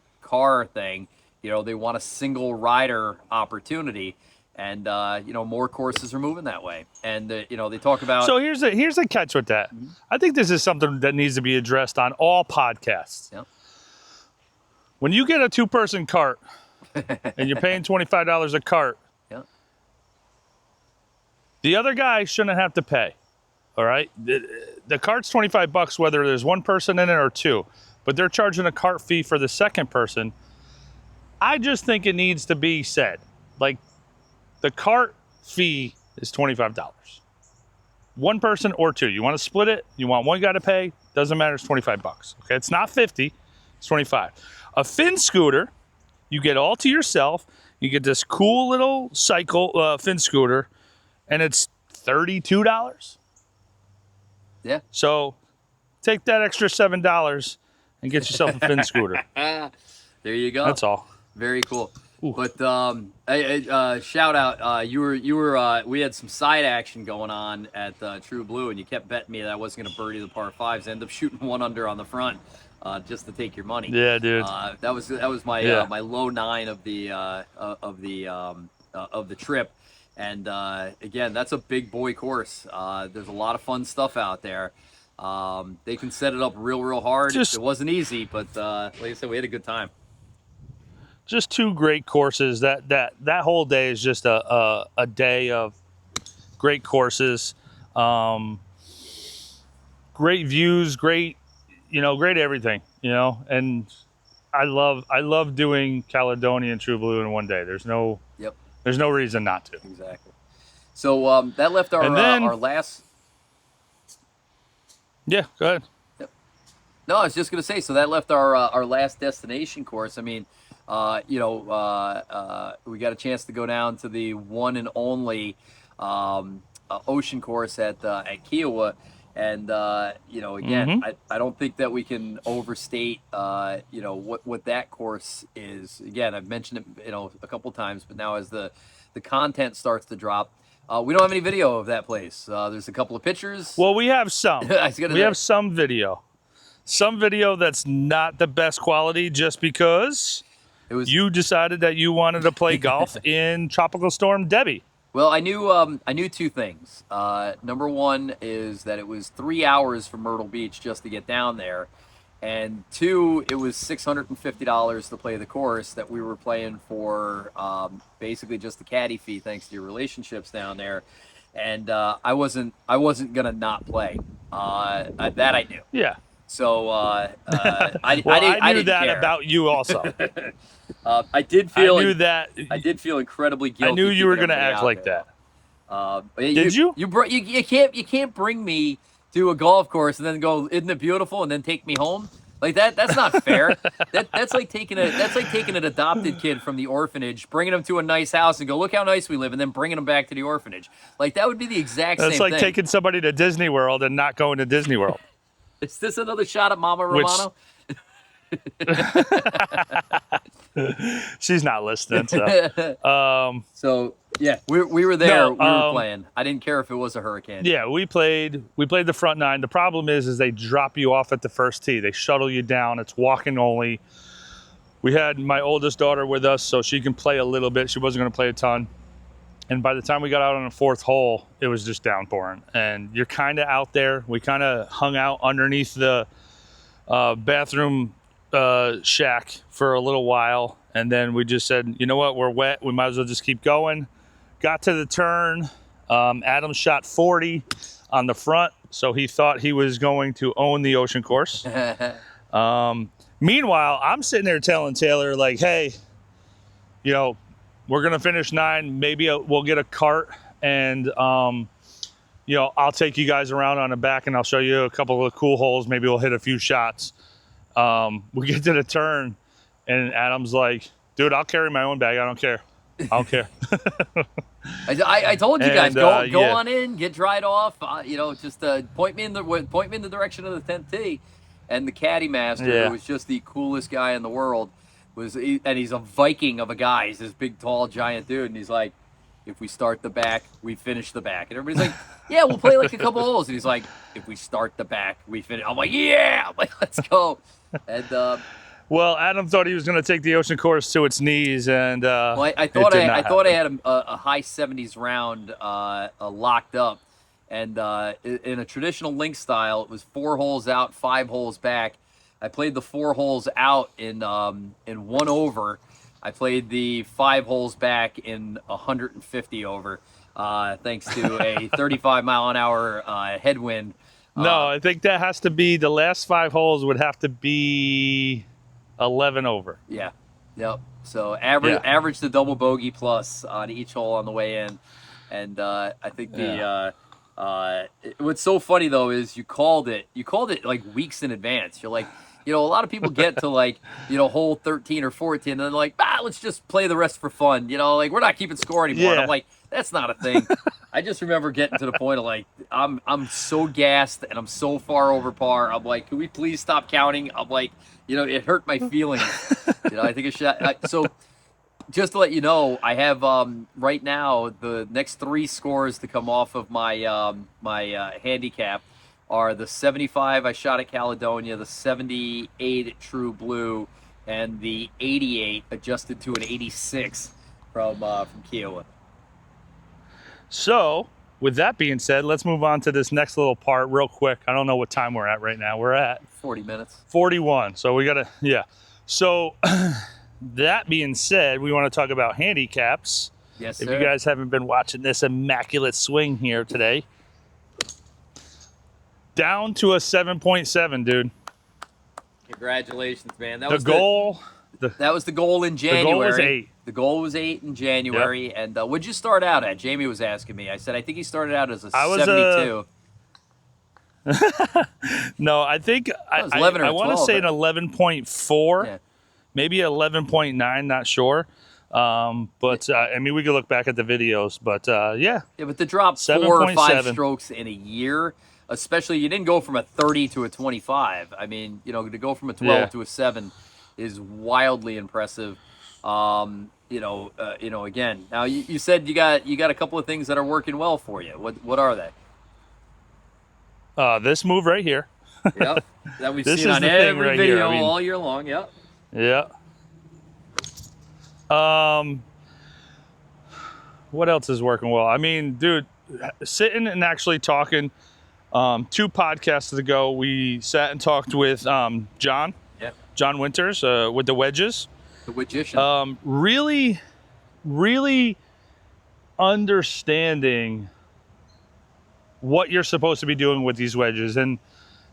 thing. You know, they want a single rider opportunity. And you know, more courses are moving that way, and you know, they talk about. So here's a catch with that. Mm-hmm. I think this is something that needs to be addressed on all podcasts. Yep. When you get a 2-person cart and you're paying $25 a cart, Yep. the other guy shouldn't have to pay. All right, the cart's $25 whether there's 1 person in it or 2, but they're charging a cart fee for the second person. I just think it needs to be said, like, the cart fee is $25. 1 person or 2. You want to split it? You want one guy to pay? Doesn't matter. It's $25. Okay, it's not 50. It's 25. A Finn scooter, you get all to yourself. You get this cool little cycle Finn scooter, and it's $32. Yeah. So take that extra $7 and get yourself a Finn scooter. There you go. That's all. Very cool. Ooh. But shout out, you were we had some side action going on at True Blue, and you kept betting me that I wasn't going to birdie the par 5s. End up shooting 1 under on the front, just to take your money. Yeah, dude. That was my my low 9 of the trip, and again, that's a big boy course. There's a lot of fun stuff out there. They can set it up real hard. It wasn't easy, but like I said, we had a good time. Just 2 great courses. That whole day is just a day of great courses, great views, great everything, and I love doing Caledonia and True Blue in one day. There's no reason not to. Exactly. So that left our our last. Yeah, go ahead. Yep. No, I was just gonna say. So that left our last destination course. I mean, we got a chance to go down to the one and only ocean course at Kiowa, and again, I don't think that we can overstate what that course is. Again, I've mentioned it a couple times, but now as the content starts to drop, we don't have any video of that place. There's a couple of pictures. Well, we have some. We have some video that's not the best quality, just because you decided that you wanted to play golf in Tropical Storm Debbie. Well, I knew 2 things. Number one is that it was 3 hours from Myrtle Beach just to get down there, and 2, it was $650 to play the course that we were playing for, basically just the caddy fee, thanks to your relationships down there. And I wasn't gonna not play. That I knew. Yeah. So I knew didn't that care. about you also. I did feel. I knew that. I did feel incredibly guilty. I knew you were going to act like that. Did you? You can't bring me to a golf course and then go, "Isn't it beautiful?" and then take me home like that. That's not fair. That's like taking an adopted kid from the orphanage, bringing him to a nice house, and go, "Look how nice we live," and then bringing him back to the orphanage. Like that would be the exact same thing. That's like taking somebody to Disney World and not going to Disney World. Is this another shot at Mama Romano? She's not listening. So, so yeah, we were there. We were playing. I didn't care if it was a hurricane. Yeah, we played the front 9. The problem is they drop you off at the first tee. They shuttle you down. It's walking only. We had my oldest daughter with us, so she can play a little bit. She wasn't going to play a ton. And by the time we got out on the 4th hole, it was just downpouring. And you're kind of out there. We kind of hung out underneath the bathroom shack for a little while. And then we just said, you know what, we're wet. We might as well just keep going. Got to the turn. Adam shot 40 on the front, so he thought he was going to own the ocean course. Meanwhile, I'm sitting there telling Taylor, like, hey, you know, we're going to finish 9. Maybe we'll get a cart and, you know, I'll take you guys around on the back and I'll show you a couple of cool holes. Maybe we'll hit a few shots. We get to the turn and Adam's like, dude, I'll carry my own bag. I don't care. I told you guys, And, go yeah. on in, get dried off. You know, just point me in the direction of the 10th tee. And the caddy master, Yeah. who was just the coolest guy in the world, and he's a Viking of a guy. He's this big, tall, giant dude, and he's like, if we start the back, we finish the back. And everybody's like, yeah, we'll play like a couple holes. And he's like, if we start the back, we finish. I'm like, yeah, I'm like, let's go. And Well, Adam thought he was going to take the ocean course to its knees, and well, I thought I had a high 70s round locked up, and in a traditional link style, it was 4 holes out, 5 holes back. I played the 4 holes out in 1 over. I played the 5 holes back in 150 over, thanks to a 35 mile an hour headwind. No, I think that has to be the last 5 holes would have to be 11 over. Yeah. Yep. So average the double bogey plus on each hole on the way in, and I think what's so funny though is you called it like weeks in advance. You're like, you know, a lot of people get to like, you know, hole 13 or 14 and they're like, let's just play the rest for fun. You know, like we're not keeping score anymore. And Yeah. I'm like, that's not a thing. I just remember getting to the point of like, I'm so gassed and I'm so far over par. I'm like, can we please stop counting? I'm like, you know, it hurt my feelings. You know, I think it should. So just to let you know, I have right now the next 3 scores to come off of my my handicap are the 75 I shot at Caledonia, the 78 at True Blue, and the 88 adjusted to an 86 from Kiowa. So, with that being said, let's move on to this next little part real quick. I don't know what time we're at right now. We're at 40 minutes. 41. So we got to, yeah. So, that being said, we want to talk about handicaps. Yes, If sir. you guys haven't been watching this immaculate swing here today, down to a 7.7, dude. Congratulations, man. The goal That was the goal in January. goal was 8. The goal was 8 in January. And what'd you start out at? Jamie was asking me. I said, I think he started out as a I was, 72. No, I think That was 11 or I want to 12, say an but- 11.4, Yeah. maybe 11.9, not sure. But I mean, we could look back at the videos, but yeah. Yeah, but to drop 4 or 5 7.7. strokes in a year, especially you didn't go from a 30 to a 25. I mean, you know, to go from a 12 Yeah. to a 7 is wildly impressive. Again, now you said you got a couple of things that are working well for you. What are they? This move right here. Yep, that we've This seen is on the thing every right here. video I mean- all year long. Yep. Yeah. What else is working well? I mean, dude, sitting and actually talking. 2 podcasts ago, we sat and talked with John Winters with the wedges. The Magician. Really, really understanding what you're supposed to be doing with these wedges. And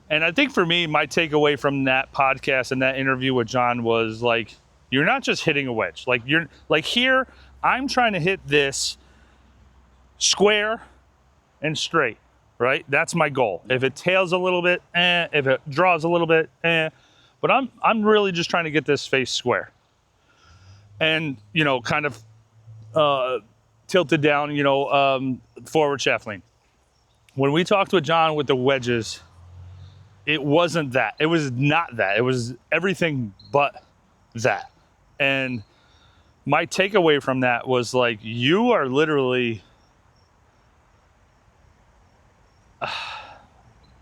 I think for me, my takeaway from that podcast and that interview with John was like, you're not just hitting a wedge. Like you're like here, I'm trying to hit this square and straight, right? That's my goal. If it tails a little bit, if it draws a little bit, but I'm really just trying to get this face square. And, you know, kind of tilted down, you know, forward shaft lean. When we talked with John with the wedges, it wasn't that. It was not that. It was everything but that. And my takeaway from that was like, you are literally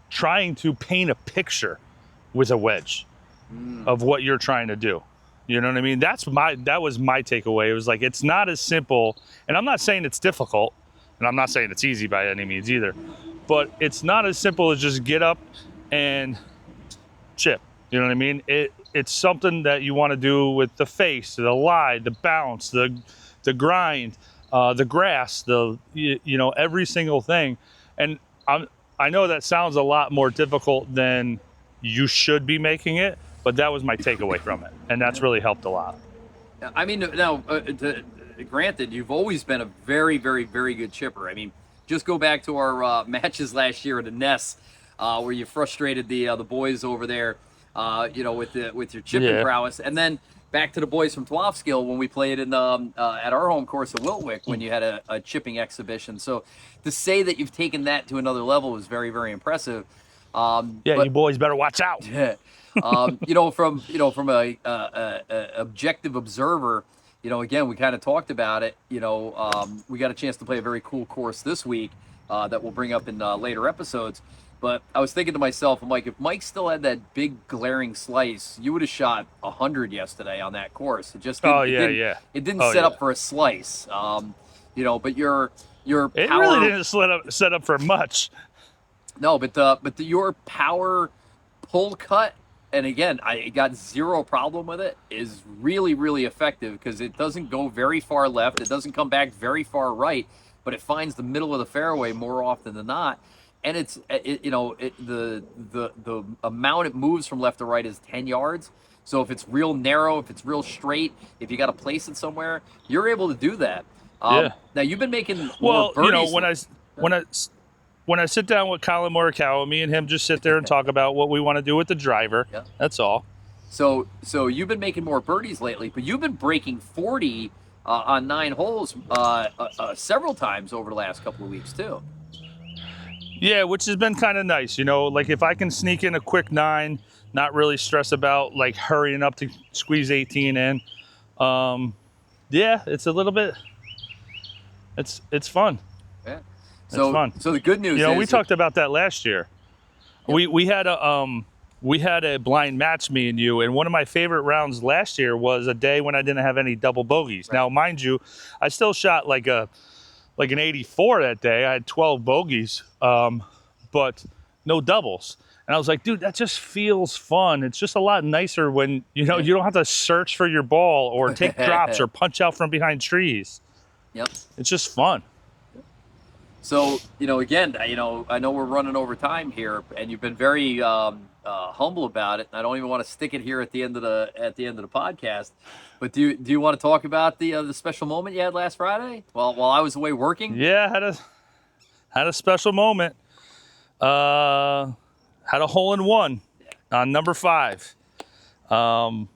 trying to paint a picture with a wedge of what you're trying to do. You know what I mean? That was my takeaway. It was like, it's not as simple, and I'm not saying it's difficult, and I'm not saying it's easy by any means either, but it's not as simple as just get up and chip. You know what I mean? It's something that you want to do with the face, the lie, the bounce, the grind, the grass, you know, every single thing. And I know that sounds a lot more difficult than you should be making it, but that was my takeaway from it, and that's really helped a lot. I mean, now, granted, you've always been a very, very, very good chipper. I mean, just go back to our matches last year at the Ness, where you frustrated the boys over there, with your chipping prowess, and then back to the boys from Twofskill when we played in at our home course at Wiltwick when you had a chipping exhibition. So to say that you've taken that to another level is very, very impressive. You boys better watch out. Yeah. From a objective observer, again, we kind of talked about it. We got a chance to play a very cool course this week that we'll bring up in later episodes. But I was thinking to myself, I'm like, if Mike still had that big glaring slice, you would have shot 100 yesterday on that course. It just didn't, it didn't set up for a slice. But your it power, really didn't set up for much. No, but your power pull cut, and again, I got zero problem with it, is really, really effective because it doesn't go very far left. It doesn't come back very far right, but it finds the middle of the fairway more often than not. And the amount it moves from left to right is 10 yards. So if it's real narrow, if it's real straight, if you got to place it somewhere, you're able to do that. Now you've been making more birdies. When I sit down with Colin Morikawa, me and him just sit there and talk about what we want to do with the driver. Yeah. That's all. So you've been making more birdies lately, but you've been breaking 40 on 9 holes several times over the last couple of weeks too. Yeah, which has been kind of nice. Like if I can sneak in a quick 9, not really stress about like hurrying up to squeeze 18 in. It's a little bit. It's fun. Yeah. It's fun. So the good news is we talked about that last year. Yep. We had a blind match, me and you, and one of my favorite rounds last year was a day when I didn't have any double bogeys. Right. Now, mind you, I still shot like an 84 that day. I had 12 bogeys, but no doubles. And I was like, dude, that just feels fun. It's just a lot nicer when you don't have to search for your ball or take drops or punch out from behind trees. Yep. It's just fun. So, again, I know we're running over time here, and you've been very humble about it. And I don't even want to stick it here at the end of the podcast. But do you want to talk about the special moment you had last Friday while I was away working? Yeah, had a special moment. Had a hole-in-one on number 5. Playing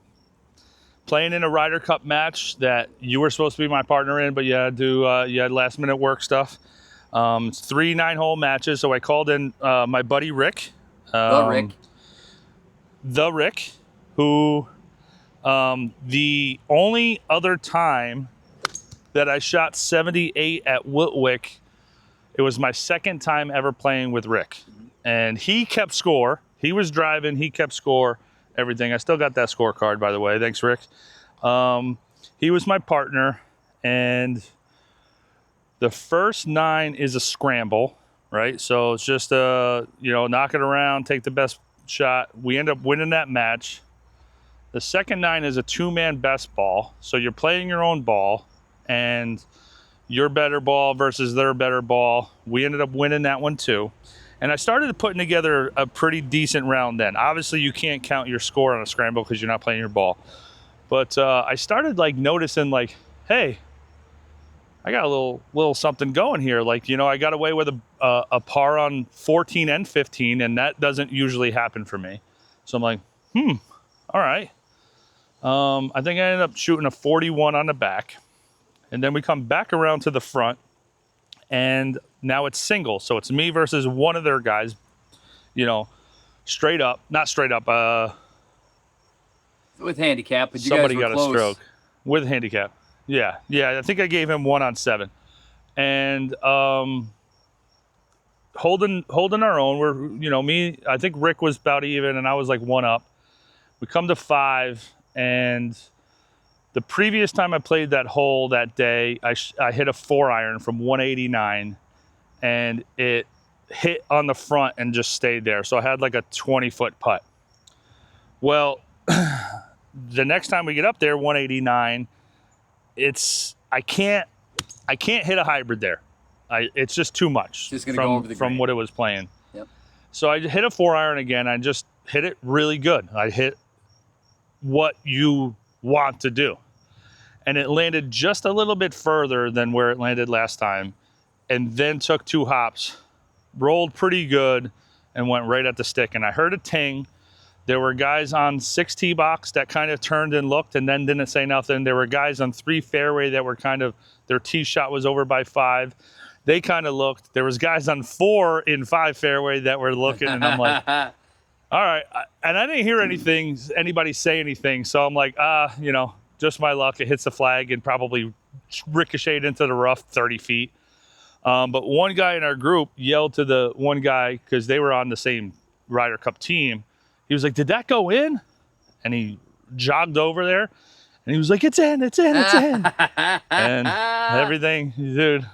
in a Ryder Cup match that you were supposed to be my partner in, but you had last-minute work stuff. It's 3 9-hole matches, so I called in my buddy Rick. The Rick, who the only other time that I shot 78 at Wiltwick, it was my second time ever playing with Rick. And he kept score. He was driving, he kept score, everything. I still got that scorecard, by the way. Thanks, Rick. He was my partner, and the first 9 is a scramble, right? So it's just, knock it around, take the best shot. We end up winning that match. The second 9 is a 2-man best ball. So you're playing your own ball, and your better ball versus their better ball. We ended up winning that one too. And I started putting together a pretty decent round then. Obviously, you can't count your score on a scramble because you're not playing your ball. But I started noticing hey, I got a little something going here. I got away with a par on 14 and 15, and that doesn't usually happen for me. So I'm like, all right. I think I ended up shooting a 41 on the back. And then we come back around to the front, and now it's single. So it's me versus one of their guys, straight up. Not straight up. With handicap, but somebody you guys were got close. A stroke. With handicap. Yeah. I think I gave him 1 on 7. And holding our own. We're, I think Rick was about even, and I was 1 up. We come to 5, and the previous time I played that hole that day, I hit a 4-iron from 189, and it hit on the front and just stayed there. So I had a 20-foot putt. Well, the next time we get up there, 189, I can't hit a hybrid there. It's just too much Just gonna go over the from green. what it was playing. So I hit a 4-iron again. I just hit it really good. I hit what you want to do. And it landed just a little bit further than where it landed last time, and then took 2 hops, rolled pretty good, and went right at the stick. And I heard a ting. There were guys on 6 tee box that kind of turned and looked and then didn't say nothing. There were guys on 3 fairway that were kind of, their tee shot was over by 5. They kind of looked. There was guys on 4 in 5 fairway that were looking, and I'm like, all right. And I didn't hear anybody say anything. So I'm like, just my luck. It hits the flag and probably ricocheted into the rough 30 feet. But one guy in our group yelled to the one guy, because they were on the same Ryder Cup team. He was like, did that go in? And he jogged over there, and he was like, it's in. And everything, dude,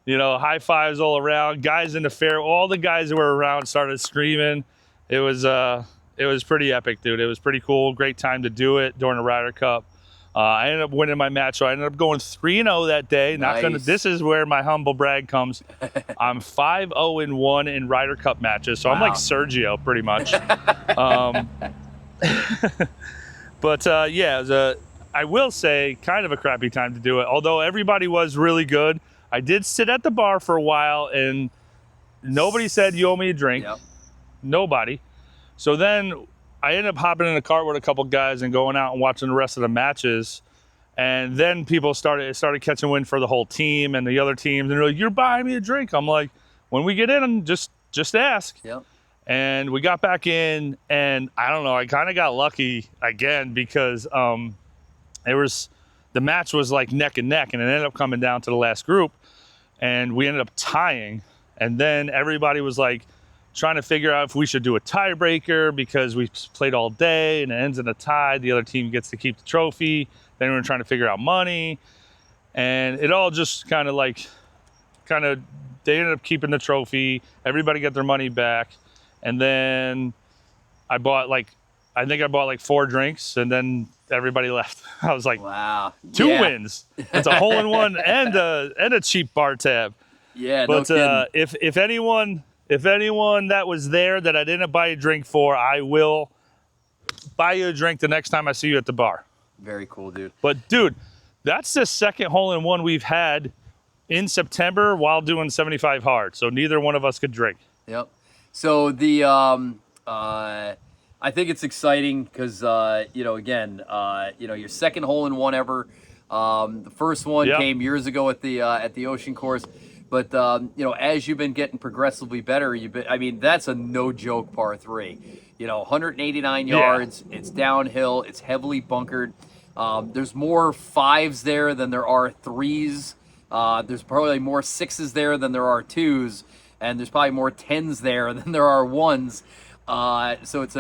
high fives all around. Guys in the fair, all the guys that were around started screaming. It was pretty epic, dude. It was pretty cool. Great time to do it during the Ryder Cup. I ended up winning my match, so I ended up going 3-0 that day. Nice. This is where my humble brag comes. I'm 5-0-1 in Ryder Cup matches, so I'm like Sergio pretty much. But I will say, kind of a crappy time to do it. Although everybody was really good, I did sit at the bar for a while, and nobody said you owe me a drink. Yep. Nobody. So then I ended up hopping in a car with a couple guys and going out and watching the rest of the matches. And then people started catching wind for the whole team and the other teams. And they're like, you're buying me a drink. I'm like, when we get in, just ask. Yep. And we got back in, and I don't know, I kind of got lucky again, because the match was like neck and neck, and it ended up coming down to the last group, and we ended up tying. And then everybody was like trying to figure out if we should do a tiebreaker, because we played all day and it ends in a tie. The other team gets to keep the trophy. Then we were trying to figure out money, and it all just they ended up keeping the trophy. Everybody got their money back. And then I bought 4 drinks, and then everybody left. I was like, wow, 2 wins. It's a hole-in-one and a cheap bar tab. Yeah, but no kidding. if anyone that was there that I didn't buy a drink for, I will buy you a drink the next time I see you at the bar. Very cool, dude. But dude, that's the second hole-in-one we've had in September while doing 75 hard. So neither one of us could drink. Yep. So I think it's exciting because your second hole-in-one ever. The first one came years ago at the Ocean Course. But, as you've been getting progressively better, that's a no joke par 3. 189 yards, it's downhill, it's heavily bunkered. There's more 5s there than there are 3s. There's probably more 6s there than there are 2s. And there's probably more 10s there than there are 1s. So it's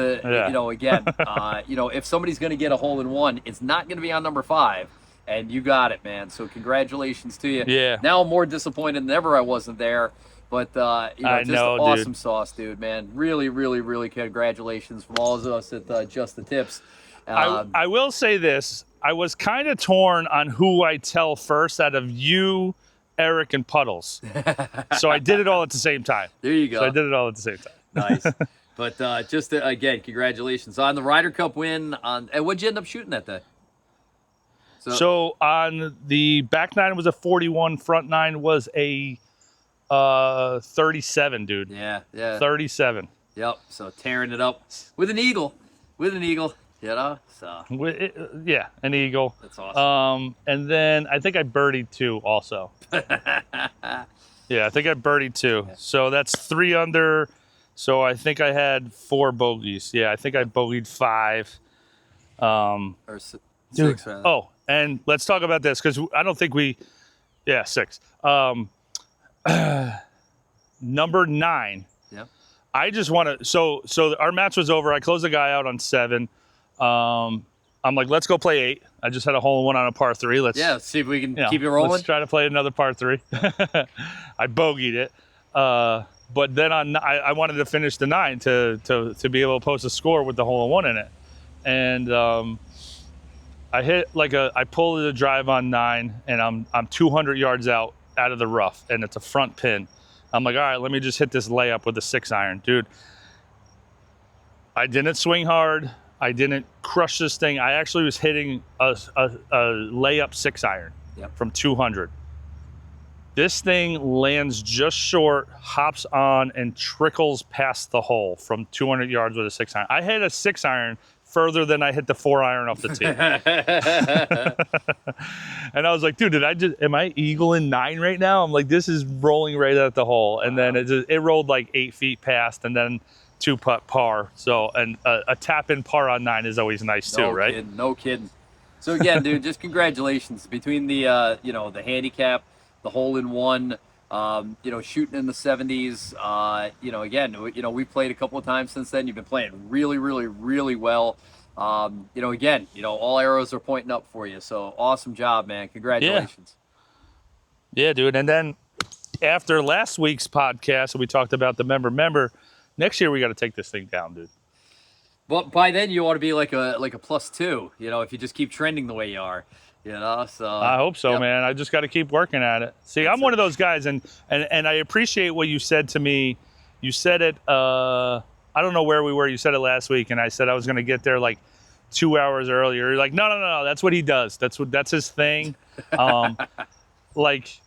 if somebody's going to get a hole-in-one, it's not going to be on number 5. And you got it, man. So congratulations to you. Yeah. Now I'm more disappointed than ever I wasn't there. But, awesome dude. sauce, dude, man. Really, really, really congratulations from all of us at Just the Tips. I will say this. I was kind of torn on who I tell first out of you, Eric, and Puddles. So I did it all at the same time. There you go. So I did it all at the same time. Nice. But again, congratulations on the Ryder Cup win. And what'd you end up shooting that day? So on the back 9 was a 41, front 9 was a 37, dude. Yeah. 37. Yep. So tearing it up with an eagle. So yeah, an eagle. That's awesome. And then I think I birdied 2 also. Yeah, I think I birdied 2. Yeah. So that's 3 under. So I think I had 4 bogeys. Yeah, I think I bogeyed 5. Or 6. Rather. Oh, and let's talk about this because I don't think 6. Number 9. Yeah. I just want to. So our match was over. I closed the guy out on 7. I'm like, let's go play 8. I just had a hole-in-one on a par 3. Let's see if we can keep it rolling. Let's try to play another par 3. I bogeyed it, but then I wanted to finish the 9 to be able to post a score with the hole-in-one in it, and I hit I pulled the drive on 9, and I'm 200 yards out of the rough, and it's a front pin, I'm like, all right, let me just hit this layup with a 6-iron. Dude, I didn't swing hard. I didn't crush this thing. I actually was hitting a layup 6-iron from 200. This thing lands just short, hops on, and trickles past the hole from 200 yards with a 6-iron. I hit a 6-iron further than I hit the 4-iron off the tee. And I was like, dude, am I eagling 9 right now? I'm like, this is rolling right at the hole. And then it rolled like 8 feet past, and then 2-putt par. So, and a tap-in par on 9 is always nice too, right? No kidding. So again, dude, just congratulations between the the handicap, the hole-in-one, shooting in the 70s. We've played a couple of times since then. You've been playing really, really, really well. All arrows are pointing up for you. So awesome job, man. Congratulations. Yeah, dude. And then after last week's podcast, we talked about the member. Next year, we got to take this thing down, dude. But by then, you ought to be like a +2. If you just keep trending the way you are. So I hope so, man. I just got to keep working at it. See, I'm one of those guys, and I appreciate what you said to me. You said it. I don't know where we were. You said it last week, and I said I was going to get there like 2 hours earlier. You're like, no. That's what he does. That's his thing. Like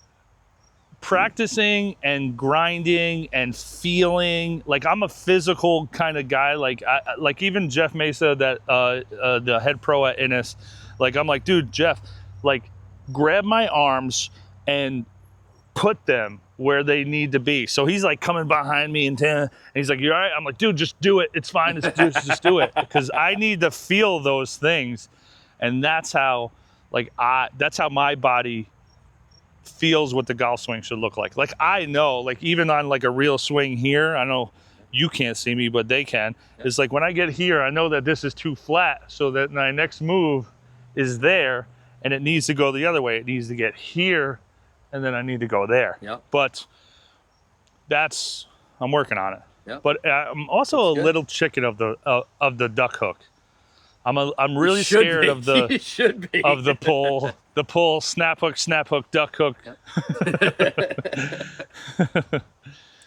practicing and grinding and feeling. Like I'm a physical kind of guy. Like even Jeff Mesa, that the head pro at Innis. Like, I'm like, dude, Jeff, like, grab my arms and put them where they need to be. So he's, like, coming behind me, and he's like, you all right? I'm like, dude, just do it. It's fine. Just do it. Because I need to feel those things. And that's how, that's how my body feels what the golf swing should look like. Like, I know, like, even on, like, a real swing here, I know you can't see me, but they can. Yep. It's like when I get here, I know that this is too flat, so that my next move is there, and it needs to go the other way. It needs to get here, and then I need to go there. Yep. But I'm working on it. Yep. But I'm also a little chicken of the duck hook. I'm really scared of the you should be. of the pull snap hook duck hook.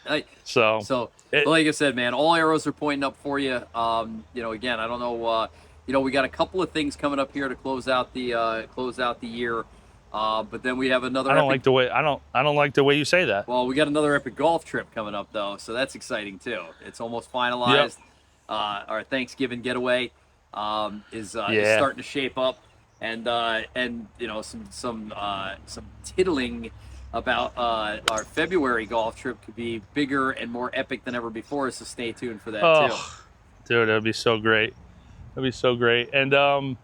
Yep. So like I said, man, all arrows are pointing up for you. Again, I don't know. We got a couple of things coming up here to close out the year, but then we have another. I don't like the way you say that. Well, we got another epic golf trip coming up though, so that's exciting too. It's almost finalized. Yep. Our Thanksgiving getaway is starting to shape up, and some tittling about our February golf trip could be bigger and more epic than ever before. So stay tuned for that too. Dude, that'd be so great. That'd be so great. And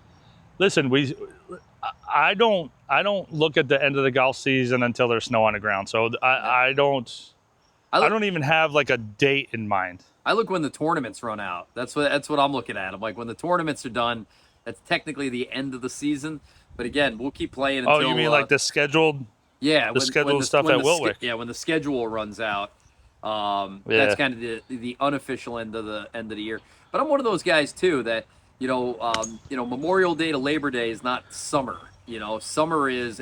listen, I don't look at the end of the golf season until there's snow on the ground. So I don't even have like a date in mind. I look when the tournaments run out. That's what I'm looking at. I'm like, when the tournaments are done, that's technically the end of the season. But again, we'll keep playing until. Oh, you mean like the scheduled? Yeah, scheduled stuff at Wilwick. When the schedule runs out, that's kind of the unofficial end of the year. But I'm one of those guys too that Memorial Day to Labor Day is not summer. Summer is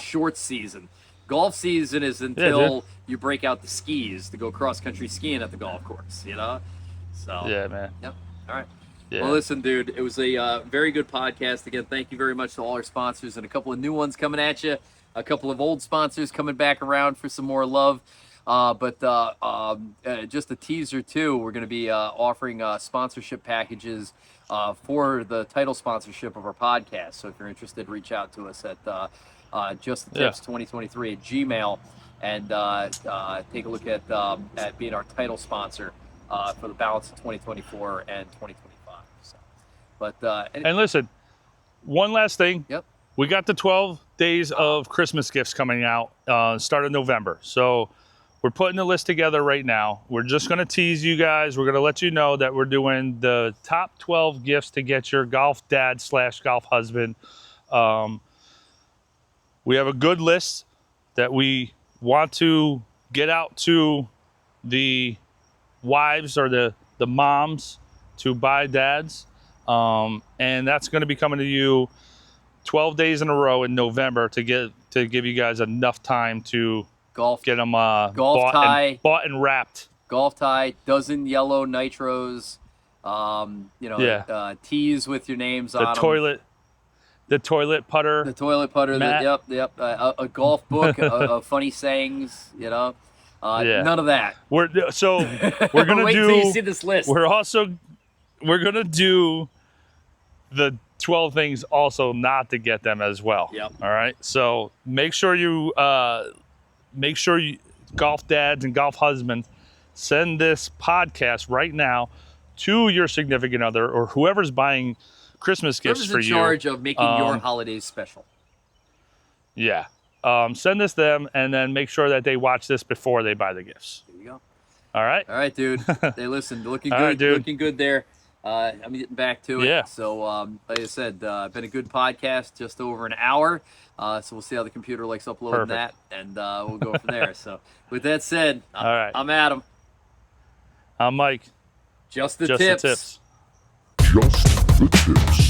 short season. Golf season is until you break out the skis to go cross country skiing at the golf course. So yeah, man. Yep. All right. Yeah. Well, listen, dude, it was a very good podcast. Again, thank you very much to all our sponsors, and a couple of new ones coming at you. A couple of old sponsors coming back around for some more love. But just a teaser too, we're going to be offering sponsorship packages for the title sponsorship of our podcast. So if you're interested, reach out to us at justthetip's2023 at Gmail, and take a look at being our title sponsor for the balance of 2024 and 2025. So, and listen, one last thing. Yep. We got the 12 days of Christmas gifts coming out start of November. So we're putting the list together right now. We're just going to tease you guys. We're going to let you know that we're doing the top 12 gifts to get your golf dad / golf husband. We have a good list that we want to get out to the wives or the moms to buy dads. And that's going to be coming to you 12 days in a row in November to give you guys enough time to Golf. Get them golf tie. bought and wrapped. Golf tie, dozen yellow nitros, tees with your names on them. The toilet putter. The toilet putter. Yep. A golf book of funny sayings. None of that. We're gonna Wait do. till you see this list. We're gonna do the 12 things also not to get them as well. Yep. All right. So make sure you golf dads and golf husbands, send this podcast right now to your significant other or whoever's buying Christmas gifts for you. Whoever's in charge of making your holidays special. Yeah. Send this to them and then make sure that they watch this before they buy the gifts. There you go. All right. All right, dude. Hey, listen, looking All good. right, dude. Looking good there. I'm getting back to it. Yeah. So, like I said, been a good podcast, just over an hour. So we'll see how the computer likes uploading that, and we'll go from there. So, with that said, all right. I'm Adam. I'm Mike. Just the Just tips. the tips. Just the tips.